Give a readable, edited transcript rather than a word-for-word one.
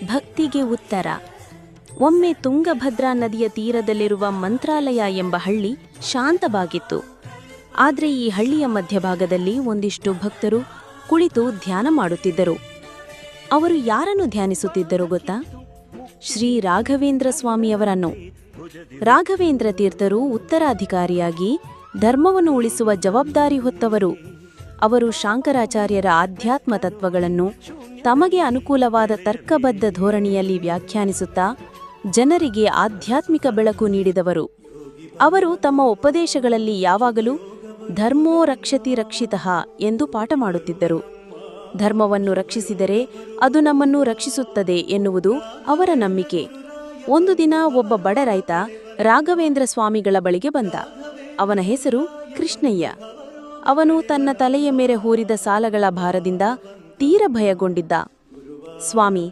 ಭಕ್ತಿಗೆ ಉತ್ತರ. ಒಮ್ಮೆ ತುಂಗಭದ್ರಾ ನದಿಯ ತೀರದಲ್ಲಿರುವ ಮಂತ್ರಾಲಯ ಎಂಬ ಹಳ್ಳಿ ಶಾಂತವಾಗಿತ್ತು. ಆದರೆ ಈ ಹಳ್ಳಿಯ ಮಧ್ಯಭಾಗದಲ್ಲಿ ಒಂದಿಷ್ಟು ಭಕ್ತರು ಕುಳಿತು ಧ್ಯಾನ ಮಾಡುತ್ತಿದ್ದರು. ಅವರು ಯಾರನ್ನು ಧ್ಯಾನಿಸುತ್ತಿದ್ದರು ಗೊತ್ತಾ? ಶ್ರೀ ರಾಘವೇಂದ್ರ ಸ್ವಾಮಿಯವರನ್ನು. ರಾಘವೇಂದ್ರ ತೀರ್ಥರು ಉತ್ತರಾಧಿಕಾರಿಯಾಗಿ ಧರ್ಮವನ್ನು ಉಳಿಸುವ ಜವಾಬ್ದಾರಿ ಹೊತ್ತವರು. ಅವರು ಶಾಂಕರಾಚಾರ್ಯರ ಆಧ್ಯಾತ್ಮ ತತ್ವಗಳನ್ನು ತಮಗೆ ಅನುಕೂಲವಾದ ತರ್ಕಬದ್ಧ ಧೋರಣೆಯಲ್ಲಿ ವ್ಯಾಖ್ಯಾನಿಸುತ್ತಾ ಜನರಿಗೆ ಆಧ್ಯಾತ್ಮಿಕ ಬೆಳಕು ನೀಡಿದವರು. ಅವರು ತಮ್ಮ ಉಪದೇಶಗಳಲ್ಲಿ ಯಾವಾಗಲೂ ಧರ್ಮೋ ರಕ್ಷತಿ ರಕ್ಷಿತಃ ಎಂದು ಪಾಠ ಮಾಡುತ್ತಿದ್ದರು. ಧರ್ಮವನ್ನು ರಕ್ಷಿಸಿದರೆ ಅದು ನಮ್ಮನ್ನು ರಕ್ಷಿಸುತ್ತದೆ ಎನ್ನುವುದು ಅವರ ನಂಬಿಕೆ. ಒಂದು ದಿನ ಒಬ್ಬ ಬಡ ರೈತ ರಾಘವೇಂದ್ರ ಸ್ವಾಮಿಗಳ ಬಳಿಗೆ ಬಂದ. ಅವನ ಹೆಸರು ಕೃಷ್ಣಯ್ಯ. ಅವನು ತನ್ನ ತಲೆಯ ಮೇಲೆ ಹೂರಿದ ಸಾಲಗಳ ಭಾರದಿಂದ ತೀರ ಭಯಗೊಂಡಿದ್ದ. ಸ್ವಾಮಿ,